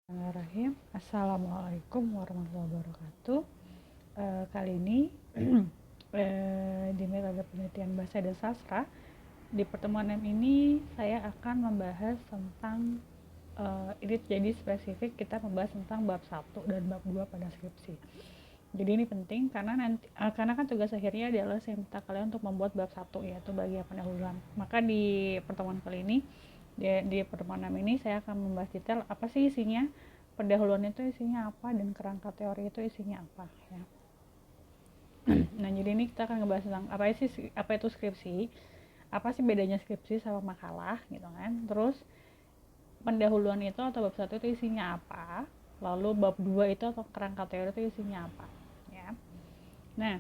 Bismillahirrahmanirrahim. Assalamualaikum warahmatullahi wabarakatuh. Kali ini di metode penelitian bahasa dan sastra, di pertemuan ini saya akan membahas tentang ini jadi spesifik, kita membahas tentang bab 1 dan bab 2 pada skripsi. Jadi ini penting karena kan tugas akhirnya adalah saya minta kalian untuk membuat bab 1, yaitu bagian pendahuluan. Maka di pertemuan kali ini, di pertemuan ini saya akan membahas detail apa sih isinya, pendahuluan itu isinya apa, dan kerangka teori itu isinya apa ya. Nah, jadi ini kita akan ngebahas tentang apa itu skripsi, apa sih bedanya skripsi sama makalah gitu kan. Terus pendahuluan itu atau bab 1 itu isinya apa, lalu bab 2 itu atau kerangka teori itu isinya apa ya. Nah,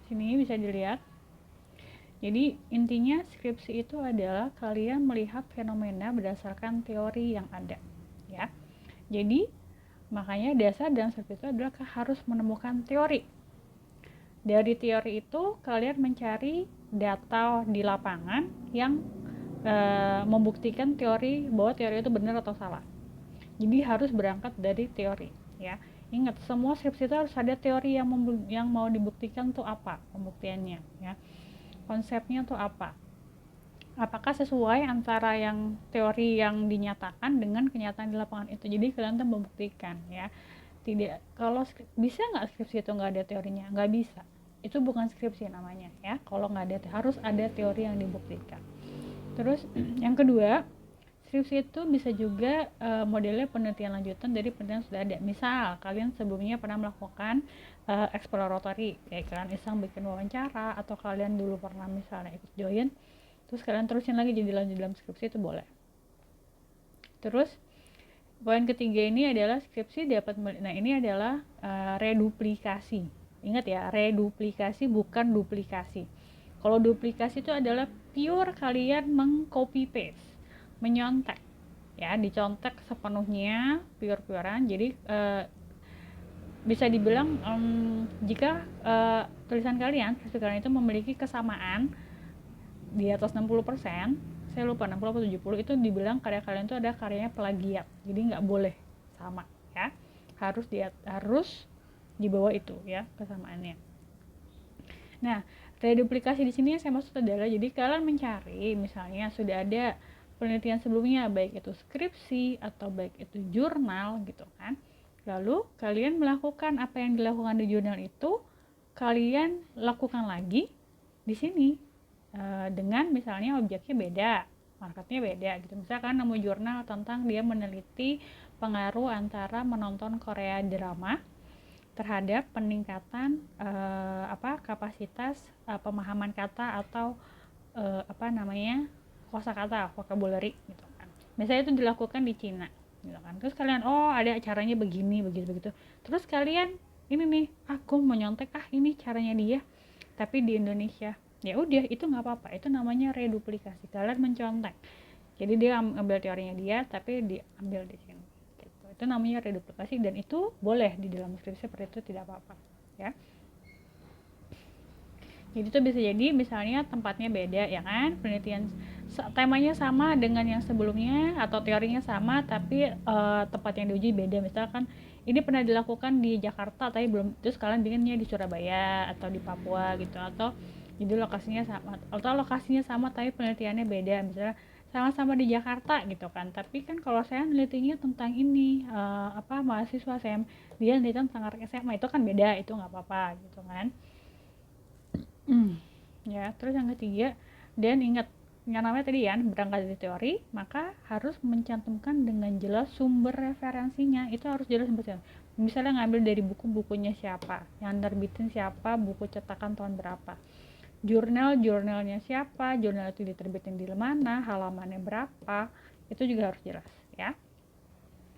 sini bisa dilihat. Jadi intinya skripsi itu adalah kalian melihat fenomena berdasarkan teori yang ada ya. Jadi makanya dasar dalam skripsi itu adalah harus menemukan teori. Dari teori itu kalian mencari data di lapangan yang membuktikan teori bahwa teori itu benar atau salah. Jadi harus berangkat dari teori ya. Ingat, semua skripsi itu harus ada teori yang mau dibuktikan tuh apa pembuktiannya ya. Konsepnya tuh apa, apakah sesuai antara yang teori yang dinyatakan dengan kenyataan di lapangan itu. Jadi kalian tuh membuktikan ya. Tidak, kalau bisa nggak skripsi itu nggak ada teorinya? Nggak bisa, itu bukan skripsi namanya ya. Kalau nggak ada, harus ada teori yang dibuktikan. Terus yang kedua, skripsi itu bisa juga modelnya penelitian lanjutan dari penelitian sudah ada. Misal kalian sebelumnya pernah melakukan exploratory, kayak kalian iseng bikin wawancara, atau kalian dulu pernah misalnya ikut join, terus kalian terusin lagi jadi lanjut dalam skripsi, itu boleh. Terus poin ketiga ini adalah skripsi dapat, nah ini adalah reduplikasi. Ingat ya, reduplikasi bukan duplikasi. Kalau duplikasi itu adalah pure kalian mengcopy paste, menyontek ya, dicontek sepenuhnya, pure-purean. Jadi bisa dibilang jika tulisan kalian, skripsi kalian itu memiliki kesamaan di atas 60%, saya lupa 60 atau 70, itu dibilang karya kalian itu ada karyanya plagiat. Jadi nggak boleh sama ya, harus di bawah itu ya kesamaannya. Nah, reduplikasi di sini yang saya maksud adalah, jadi kalian mencari misalnya sudah ada penelitian sebelumnya, baik itu skripsi atau baik itu jurnal gitu kan. Lalu kalian melakukan apa yang dilakukan di jurnal itu, kalian lakukan lagi di sini dengan misalnya objeknya beda, marketnya beda gitu. Misalkan nemu jurnal tentang dia meneliti pengaruh antara menonton Korea drama terhadap peningkatan kapasitas pemahaman kata atau kosakata, vocabulary gitu kan. Misalnya itu dilakukan di Cina gitu kan. Terus kalian ada caranya begini begitu. Terus kalian ini nih, aku menyontek ini caranya dia tapi di Indonesia. Ya udah, itu nggak apa-apa, itu namanya reduplikasi. Kalian mencontek. Jadi dia ambil teorinya dia tapi diambil di sini. Gitu. Itu namanya reduplikasi, dan itu boleh di dalam skripsi, seperti itu tidak apa-apa ya. Jadi itu bisa jadi misalnya tempatnya beda ya kan, penelitian temanya sama dengan yang sebelumnya atau teorinya sama, tapi tempat yang diuji beda. Misalkan ini pernah dilakukan di Jakarta tapi belum, terus kalian bikinnya di Surabaya atau di Papua gitu, atau jadi lokasinya sama tapi penelitiannya beda. Misalnya sama-sama di Jakarta gitu kan, tapi kan kalau saya nelitinya tentang ini mahasiswa saya, dia nelitian tentang SMA, itu kan beda, itu nggak apa-apa gitu kan. Ya, terus yang ketiga, dan ingat yang namanya tadi ya, berangkat dari teori, maka harus mencantumkan dengan jelas sumber referensinya. Itu harus jelas sumbernya. Misalnya ngambil dari buku-bukunya siapa, yang terbitin siapa, buku cetakan tahun berapa, jurnalnya siapa, jurnal itu diterbitin di mana, halamannya berapa, itu juga harus jelas ya.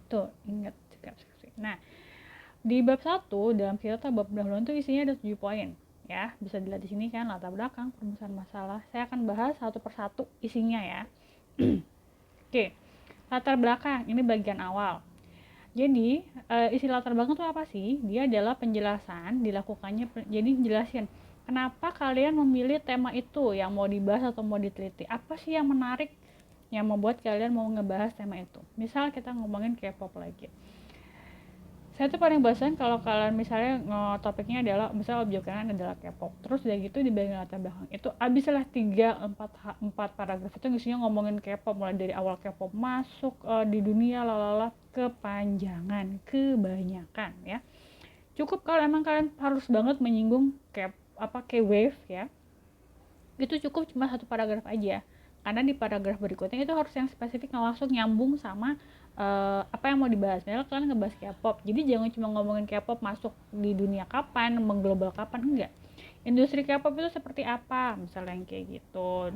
Tuh, ingat. Nah, di bab 1 dalam kita bab pendahuluan itu isinya ada 7 poin ya, bisa dilihat di sini kan, latar belakang, perumusan masalah. Saya akan bahas satu persatu isinya ya. Oke, latar belakang ini bagian awal. Jadi isi latar belakang itu apa sih? Dia adalah penjelasan dilakukannya, jadi jelasin kenapa kalian memilih tema itu yang mau dibahas atau mau diteliti, apa sih yang menarik yang membuat kalian mau ngebahas tema itu. Misal kita ngomongin K-pop lagi, saya tuh paling bosan kalau kalian misalnya topiknya adalah misal objek kalian adalah K-pop, terus udah gitu di bagian latar belakang itu abislah 3-4 paragraf itu isinya ngomongin K-pop, mulai dari awal K-pop masuk di dunia lalala, kepanjangan, kebanyakan ya. Cukup kalau emang kalian harus banget menyinggung K-wave ya, itu cukup cuma 1 paragraf aja, karena di paragraf berikutnya itu harus yang spesifik langsung nyambung sama apa yang mau dibahas. Misalnya kalian ngebahas K-pop, jadi jangan cuma ngomongin K-pop masuk di dunia kapan, mengglobal kapan, enggak. Industri K-pop itu seperti apa, misalnya yang kayak gitu.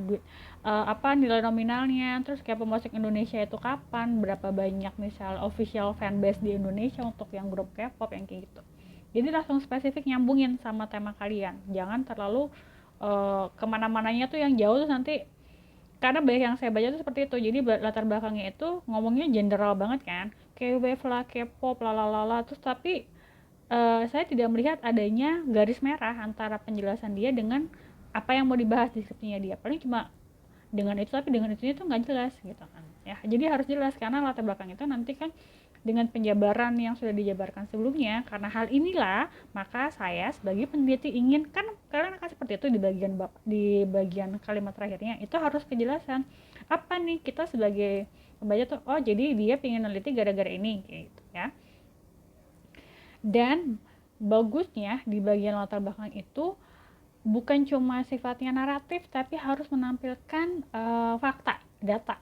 Apa nilai nominalnya, terus K-pop masuk Indonesia itu kapan, berapa banyak misal official fanbase di Indonesia untuk yang grup K-pop yang kayak gitu. Jadi langsung spesifik nyambungin sama tema kalian, jangan terlalu kemana-mananya tuh yang jauh tuh nanti. Karena banyak yang saya baca tuh seperti itu, jadi latar belakangnya itu ngomongnya general banget kan, K-wave lah, K-pop lalalala, terus tapi saya tidak melihat adanya garis merah antara penjelasan dia dengan apa yang mau dibahas di skripsinya dia. Paling cuma dengan itu, tapi dengan itu nggak jelas gitu kan ya. Jadi harus jelas, karena latar belakang itu nanti kan dengan penjabaran yang sudah dijabarkan sebelumnya. Karena hal inilah maka saya sebagai peneliti ingin, kan kalian akan seperti itu di bagian kalimat terakhirnya itu harus kejelasan apa nih kita sebagai pembaca tuh, oh jadi dia pengen neliti gara-gara ini gitu ya. Dan bagusnya di bagian latar belakang itu bukan cuma sifatnya naratif, tapi harus menampilkan fakta, data,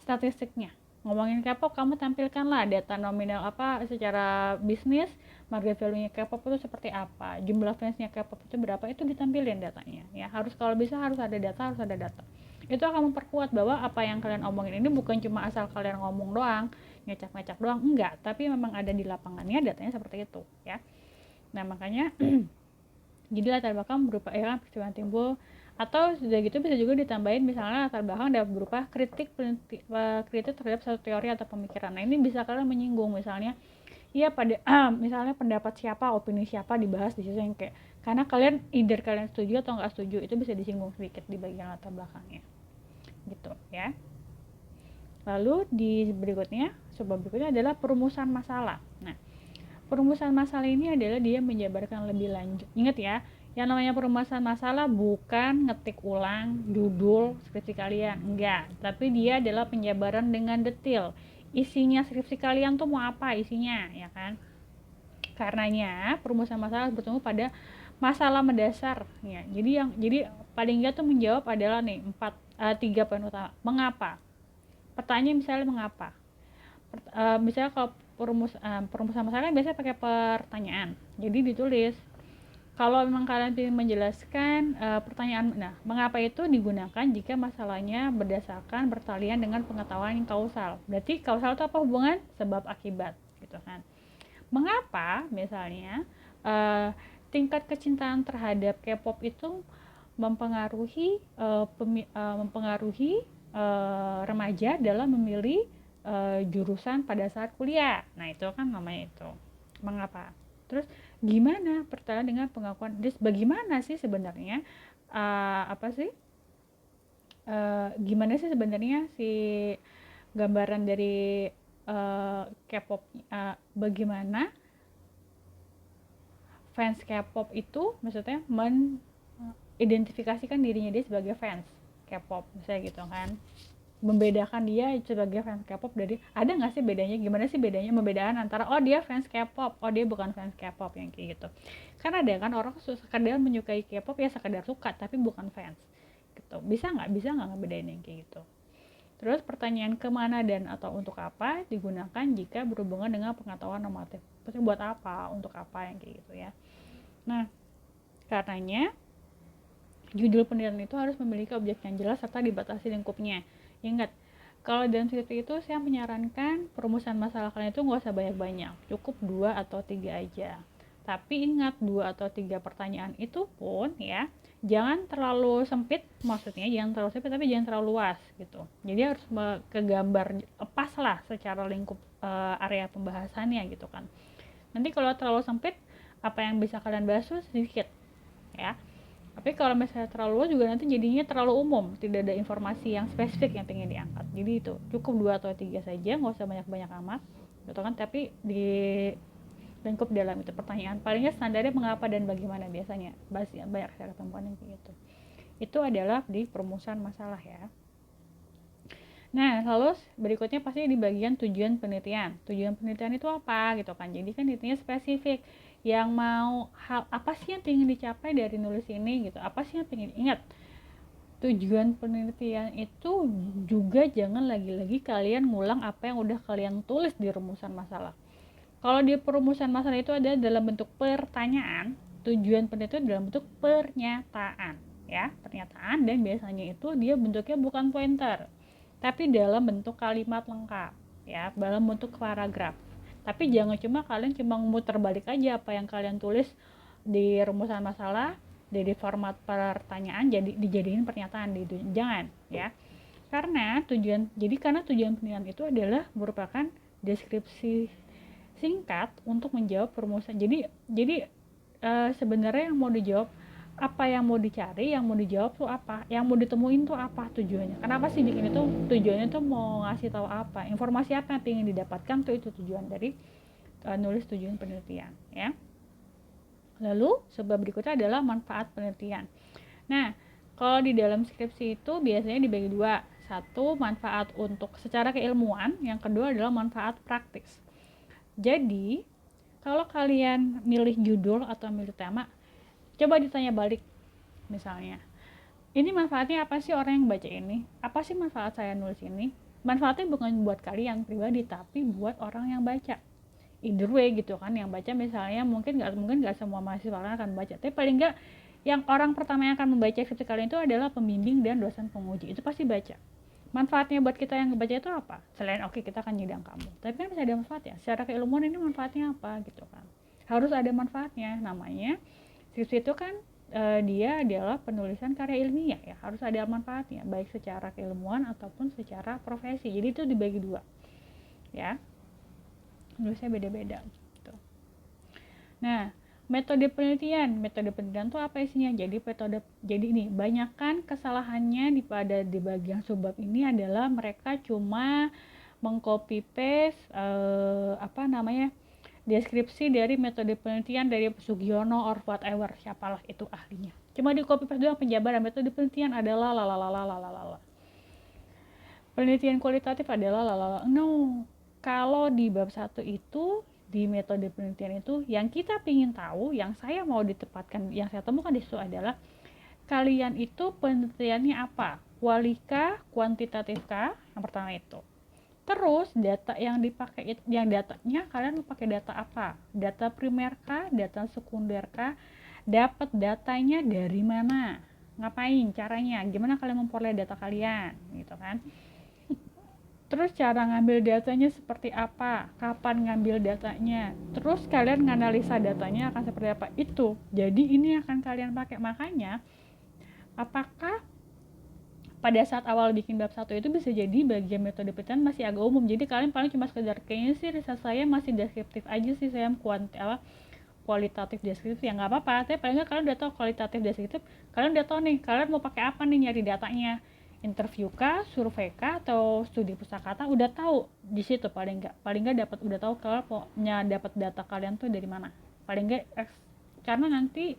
statistiknya. Ngomongin K-pop, kamu tampilkanlah data nominal apa secara bisnis, market value-nya K-pop itu seperti apa, jumlah fansnya K-pop itu berapa, itu ditampilin datanya ya. Harus, kalau bisa harus ada data, itu akan memperkuat bahwa apa yang kalian omongin ini bukan cuma asal kalian ngomong doang, ngecak-ngecak doang, enggak, tapi memang ada di lapangannya datanya seperti itu ya. Nah makanya jadi latar belakang berupa peristiwa yang timbul, atau sudah gitu bisa juga ditambahin misalnya latar belakang dapat berupa kritik terhadap satu teori atau pemikiran. Nah ini bisa kalian menyinggung misalnya iya pada misalnya pendapat siapa, opini siapa dibahas di situ, yang kayak karena kalian either kalian setuju atau nggak setuju, itu bisa disinggung sedikit di bagian latar belakangnya gitu ya. Lalu di berikutnya, sebab berikutnya adalah perumusan masalah. Nah perumusan masalah ini adalah dia menjabarkan lebih lanjut. Ingat ya, yang namanya perumusan masalah bukan ngetik ulang judul skripsi kalian, enggak. Tapi dia adalah penjabaran dengan detail. Isinya skripsi kalian tuh mau apa isinya, ya kan? Karenanya perumusan masalah bertemu pada masalah mendasar, ya. Jadi paling enggak tuh menjawab adalah nih 3 poin utama. Mengapa? Pertanyaan misalnya mengapa? Misalnya kalau perumusan masalah biasanya pakai pertanyaan, jadi ditulis. Kalau memang kalian ingin menjelaskan pertanyaan, nah mengapa itu digunakan jika masalahnya berdasarkan pertalian dengan pengetahuan yang kausal. Berarti kausal itu apa, hubungan sebab akibat gitu kan. Mengapa misalnya tingkat kecintaan terhadap K-pop itu mempengaruhi remaja dalam memilih jurusan pada saat kuliah. Nah itu kan namanya itu mengapa. Terus gimana pertanyaan dengan pengakuan, bagaimana sih sebenarnya gimana sih sebenarnya si gambaran dari K-pop, bagaimana fans K-pop itu maksudnya identifikasikan dirinya dia sebagai fans K-pop misalnya gitu kan, membedakan dia sebagai fans K-pop dari, ada nggak sih bedanya, gimana sih bedanya membedakan antara oh dia fans K-pop, oh dia bukan fans K-pop yang kayak gitu. Karena ada kan orang sekedar menyukai K-pop ya sekedar suka tapi bukan fans gitu. Bisa nggak ngebedain yang kayak gitu. Terus pertanyaan kemana dan atau untuk apa digunakan jika berhubungan dengan pengetahuan normatif, maksudnya buat apa, untuk apa yang kayak gitu ya. Nah karenanya judul penelitian itu harus memiliki objek yang jelas serta dibatasi lingkupnya. Ingat, kalau dalam skripsi itu saya menyarankan perumusan masalah kalian itu nggak usah banyak-banyak, cukup 2 atau 3 aja. Tapi ingat, 2 atau 3 pertanyaan itu pun ya jangan terlalu sempit, maksudnya jangan terlalu sempit tapi jangan terlalu luas gitu. Jadi harus kegambar pas lah secara lingkup area pembahasannya gitu kan. Nanti kalau terlalu sempit, apa yang bisa kalian bahas tuh sedikit ya. Tapi kalau misalnya terlalu luas juga nanti jadinya terlalu umum, tidak ada informasi yang spesifik yang ingin diangkat. Jadi itu cukup 2 atau 3 saja, nggak usah banyak-banyak amat, gitu kan? Tapi di lingkup dalam itu pertanyaan palingnya standarnya mengapa dan bagaimana, biasanya banyak saya ketemuan yang kayak gitu. Itu adalah di perumusan masalah ya. Nah, lalu berikutnya pasti di bagian tujuan penelitian. Tujuan penelitian itu apa gitu kan? Jadi kan intinya spesifik. Yang mau hal apa sih yang ingin dicapai dari nulis ini gitu? Apa sih yang ingin ingat? Tujuan penelitian itu juga jangan lagi-lagi kalian ngulang apa yang udah kalian tulis di rumusan masalah. Kalau di perumusan masalah itu ada dalam bentuk pertanyaan, tujuan penelitian dalam bentuk pernyataan, ya, pernyataan, dan biasanya itu dia bentuknya bukan pointer, tapi dalam bentuk kalimat lengkap, ya, dalam bentuk paragraf. Tapi jangan cuma muter balik aja apa yang kalian tulis di rumusan masalah dari format pertanyaan jadi dijadiin pernyataan gitu. Jangan, ya. Karena tujuan penelitian itu adalah merupakan deskripsi singkat untuk menjawab perumusan. Jadi sebenarnya yang mau dijawab, apa yang mau dicari, yang mau dijawab tuh apa, yang mau ditemuin tuh apa tujuannya. Kenapa sih bikin itu? Tujuannya tuh mau ngasih tahu apa, informasi apa yang ingin didapatkan, tuh itu tujuan dari nulis tujuan penelitian, ya. Lalu sebab berikutnya adalah manfaat penelitian. Nah, kalau di dalam skripsi itu biasanya dibagi dua. Satu, manfaat untuk secara keilmuan, yang kedua adalah manfaat praktis. Jadi, kalau kalian milih judul atau milih tema, coba ditanya balik. Misalnya, ini manfaatnya apa sih orang yang baca ini? Apa sih manfaat saya nulis ini? Manfaatnya bukan buat kalian pribadi, tapi buat orang yang baca. Either way gitu kan, yang baca misalnya mungkin nggak semua mahasiswa akan baca, tapi paling nggak yang orang pertama yang akan membaca skripsi kalian itu adalah pembimbing dan dosen penguji, itu pasti baca. Manfaatnya buat kita yang ngebaca itu apa? Selain kita akan nyidang kamu, tapi kan bisa ada manfaatnya. Secara keilmuan ini manfaatnya apa gitu kan? Harus ada manfaatnya. Namanya skripsi itu kan dia adalah penulisan karya ilmiah ya, harus ada manfaatnya, baik secara keilmuan ataupun secara profesi. Jadi itu dibagi dua, ya. Nulisnya beda-beda gitu. Nah, metode penelitian itu apa isinya? Jadi ini banyakkan kesalahannya di bagian subbab ini adalah mereka cuma mengcopy paste deskripsi dari metode penelitian dari Sugiono or whatever, siapalah itu ahlinya. Cuma di copy paste doang, penjabaran metode penelitian adalah lalalala. Penelitian kualitatif adalah lalalala. No. Kalau di bab 1 itu di metode penelitian itu yang kita ingin tahu, yang saya mau ditempatkan, yang saya temukan di situ adalah kalian itu penelitiannya apa, kualikah, kuantitatifkah, yang pertama itu. Terus data yang dipakai, yang datanya kalian mau pakai data apa, data primerkah, data sekunderkah, dapat datanya dari mana, ngapain caranya, gimana kalian memperoleh data kalian gitu kan. Terus cara ngambil datanya seperti apa, kapan ngambil datanya, terus kalian nganalisa datanya akan seperti apa, itu jadi ini akan kalian pakai. Makanya apakah pada saat awal bikin bab 1 itu bisa jadi bagian metode penelitian masih agak umum, jadi kalian paling cuma sekedar kayaknya sih riset saya masih deskriptif aja sih, saya kualitatif deskriptif, ya nggak apa-apa, tapi paling nggak kalian udah tahu kualitatif deskriptif, kalian udah tahu nih kalian mau pakai apa nih nyari datanya, interview kah, survei kah, atau studi pusakata, udah tahu di situ. Paling nggak udah tahu kalau dapat data kalian tuh dari mana, paling nggak. Karena nanti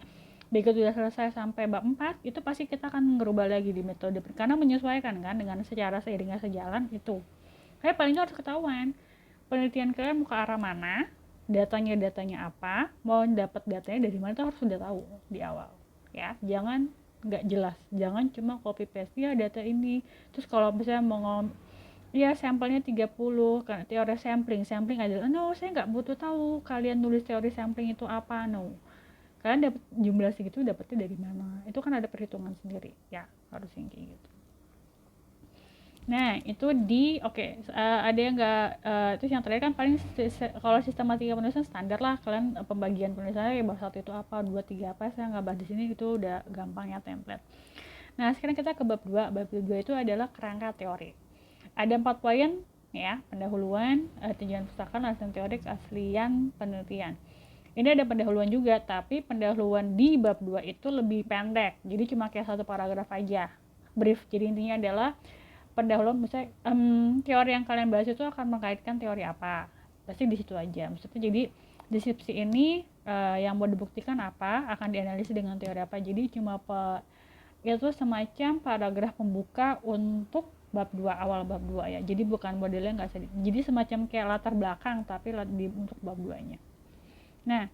begitu udah selesai sampai bab 4 itu pasti kita akan ngerubah lagi di metode, karena menyesuaikan kan dengan secara seiringnya sejalan itu. Kayak paling nggak harus ketahuan penelitian kalian mau ke arah mana, datanya apa, mau dapat datanya dari mana, itu harus sudah tahu di awal ya. Jangan nggak jelas, jangan cuma copy paste ya data ini, terus kalau misalnya mau ya sampelnya 30 kan, teori sampling adalah no, saya nggak butuh tahu kalian nulis teori sampling itu apa, no, kalian dapat jumlah segitu dapetnya dari mana, itu kan ada perhitungan sendiri ya, harus yang kayak gitu. Nah itu ada yang nggak terus yang terakhir kan paling kalau sistematika penulisan standar lah, kalian pembagian penulisannya bab 1 itu apa, 2, 3 apa, saya nggak bahas di sini, itu udah gampang ya, template. Nah sekarang kita ke bab 2. Bab 2 itu adalah kerangka teori. Ada 4 poin ya: pendahuluan, tujuan pustaka, alasan teori, keaslian penelitian. Ini ada pendahuluan juga, tapi pendahuluan di bab 2 itu lebih pendek. Jadi cuma kayak satu paragraf aja. Brief. Jadi intinya adalah pendahuluan, misalnya teori yang kalian bahas itu akan mengkaitkan teori apa. Pasti di situ aja. Maksudnya jadi deskripsi ini yang mau dibuktikan apa, akan dianalisis dengan teori apa. Jadi cuma itu semacam paragraf pembuka untuk bab 2, awal bab 2 ya. Jadi bukan modelnya nggak sedih. Jadi semacam kayak latar belakang tapi untuk bab 2-nya. Nah,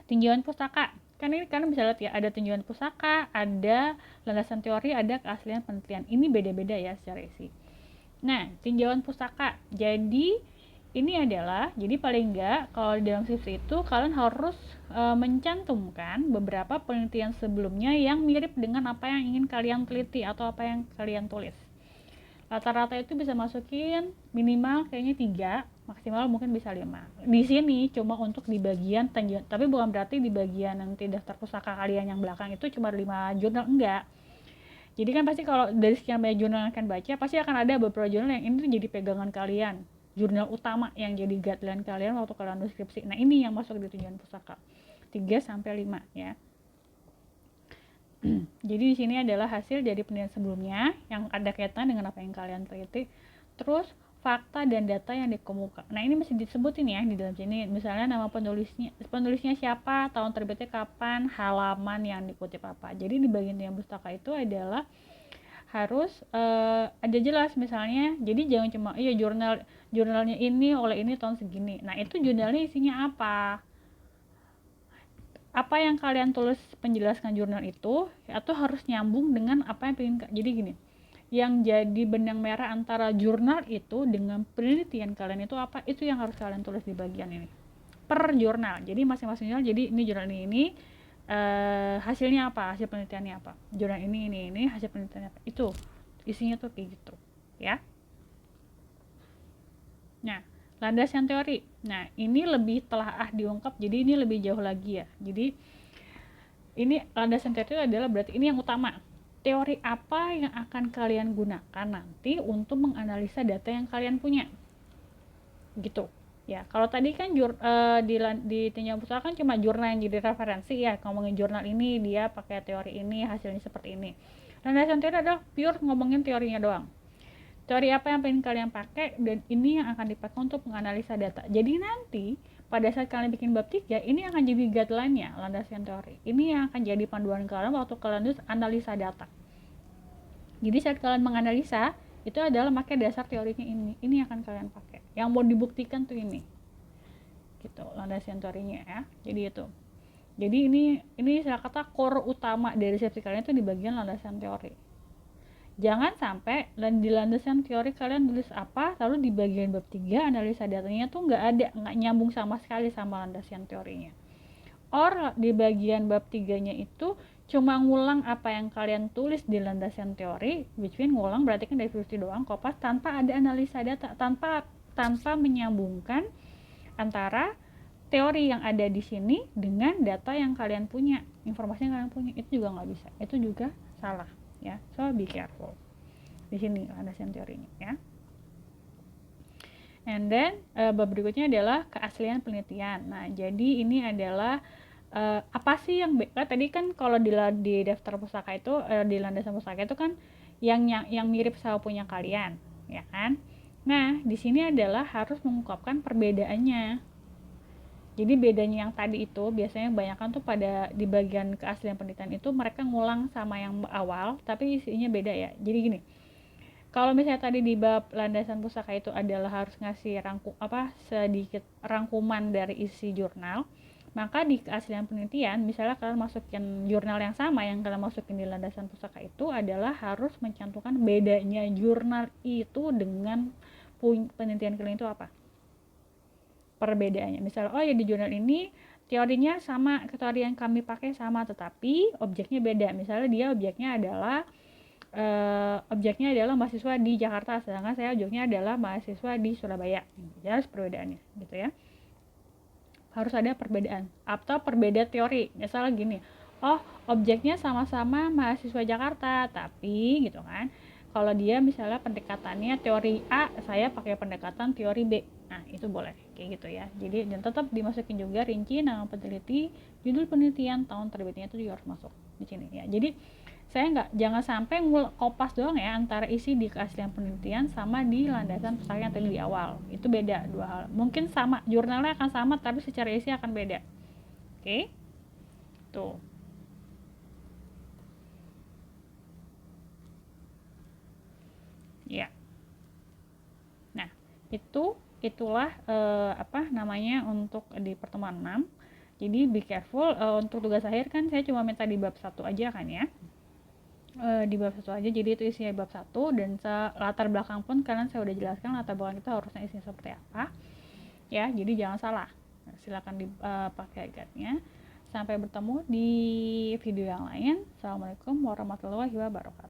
tinjauan pustaka. Kan ini kan bisa lihat ya, ada tinjauan pustaka, ada landasan teori, ada keaslian penelitian. Ini beda-beda ya secara isi. Nah, tinjauan pustaka. Jadi ini adalah, jadi paling enggak kalau di dalam skripsi itu kalian harus mencantumkan beberapa penelitian sebelumnya yang mirip dengan apa yang ingin kalian teliti atau apa yang kalian tulis. Rata-rata itu bisa masukin minimal kayaknya 3, maksimal mungkin bisa 5. Di sini cuma untuk di bagian tinjauan, tapi bukan berarti di bagian nanti daftar pustaka kalian yang belakang itu cuma 5 jurnal, enggak. Jadi kan pasti kalau dari sekian banyak jurnal yang akan baca, pasti akan ada beberapa jurnal yang ini tuh jadi pegangan kalian, jurnal utama yang jadi guideline kalian waktu kalian deskripsi. Nah, ini yang masuk di tinjauan pustaka 3-5 ya. Jadi di sini adalah hasil dari penelitian sebelumnya yang ada kaitan dengan apa yang kalian teliti. Terus fakta dan data yang dikemukakan. Nah, ini masih disebutin ya di dalam sini. Misalnya nama penulisnya siapa, tahun terbitnya kapan, halaman yang dikutip apa. Jadi di bagian yang pustaka itu adalah harus ada jelas misalnya. Jadi jangan cuma jurnalnya ini oleh ini tahun segini. Nah, itu jurnalnya isinya apa? Apa yang kalian tulis penjelaskan jurnal itu atau harus nyambung dengan apa yang pengen. Jadi gini, yang jadi benang merah antara jurnal itu dengan penelitian kalian itu apa, itu yang harus kalian tulis di bagian ini per jurnal. Jadi masing-masing jurnal, jadi ini jurnal ini hasilnya apa, hasil penelitiannya apa, jurnal ini hasil penelitiannya apa, itu isinya tuh kayak gitu ya. Nah, landasan teori. Nah, ini lebih telaah diungkap, jadi ini lebih jauh lagi ya. Jadi ini landasan teori itu adalah berarti ini yang utama. Teori apa yang akan kalian gunakan nanti untuk menganalisa data yang kalian punya. Gitu. Ya, kalau tadi kan di tinjauan pustaka kan cuma jurnal yang jadi referensi ya. Ngomongin jurnal ini dia pakai teori ini, hasilnya seperti ini. Landasan teori adalah pure ngomongin teorinya doang. Teori apa yang pengen kalian pakai, dan ini yang akan dipakai untuk menganalisa data. Jadi nanti pada saat kalian bikin bab 3, ini akan jadi guideline-nya, landasan teori. Ini yang akan jadi panduan kalian waktu kalian analisa data. Jadi saat kalian menganalisa, itu adalah pakai dasar teorinya ini yang akan kalian pakai. Yang mau dibuktikan tuh ini. Gitu, landasan teorinya ya. Jadi itu. Jadi ini saya kata core utama dari skripsi kalian itu di bagian landasan teori. Jangan sampai di landasan teori kalian tulis apa, lalu di bagian bab 3 analisa datanya tuh nggak nyambung sama sekali sama landasan teorinya. Or di bagian bab 3-nya itu cuma ngulang apa yang kalian tulis di landasan teori, which mean ngulang berarti kan deskripsi doang, kopas tanpa ada analisa data, tanpa menyambungkan antara teori yang ada di sini dengan data yang kalian punya, informasi yang kalian punya. Itu juga nggak bisa, itu juga salah ya. So be careful di sini landasan teorinya ya. And then bab berikutnya adalah keaslian penelitian. Nah, jadi ini adalah apa sih yang tadi kan kalau di daftar pustaka itu di landasan pustaka itu kan yang mirip sama punya kalian, ya kan? Nah, di sini adalah harus mengungkapkan perbedaannya. Jadi bedanya yang tadi itu biasanya kebanyakan tuh pada di bagian keaslian penelitian itu mereka ngulang sama yang awal, tapi isinya beda ya. Jadi gini, kalau misalnya tadi di bab landasan pustaka itu adalah harus ngasih sedikit rangkuman dari isi jurnal, maka di keaslian penelitian misalnya kalian masukin jurnal yang sama yang kalian masukin di landasan pustaka itu adalah harus mencantumkan bedanya jurnal itu dengan penelitian kalian itu apa, perbedaannya. Misalnya oh ya di jurnal ini teorinya sama, teori yang kami pakai sama, tetapi objeknya beda. Misalnya dia objeknya adalah mahasiswa di Jakarta, sedangkan saya objeknya adalah mahasiswa di Surabaya. Jelas perbedaannya gitu ya. Harus ada perbedaan atau perbeda teori. Misalnya gini, oh objeknya sama-sama mahasiswa Jakarta, tapi gitu kan, kalau dia misalnya pendekatannya teori A, saya pakai pendekatan teori B. Nah, itu boleh kayak gitu ya. Jadi dan tetap dimasukin juga rinci nama peneliti, judul penelitian, tahun terbitnya itu juga harus masuk di sini ya. Jadi saya jangan sampai kopas doang ya antara isi di keaslian penelitian sama di landasan pesakit yang tadi di awal. Itu beda dua hal. Mungkin sama, jurnalnya akan sama tapi secara isi akan beda. Oke? Tuh. Ya. Nah, itulah apa namanya untuk di pertemuan 6. Jadi be careful, untuk tugas akhir kan saya cuma minta di bab 1 aja kan ya. Di bab 1 aja, jadi itu isinya bab 1 dan latar belakang pun kalian saya udah jelaskan latar belakang kita harusnya isinya seperti apa. Ya, jadi jangan salah. Silakan dipakai guide-nya. Sampai bertemu di video yang lain. Assalamualaikum warahmatullahi wabarakatuh.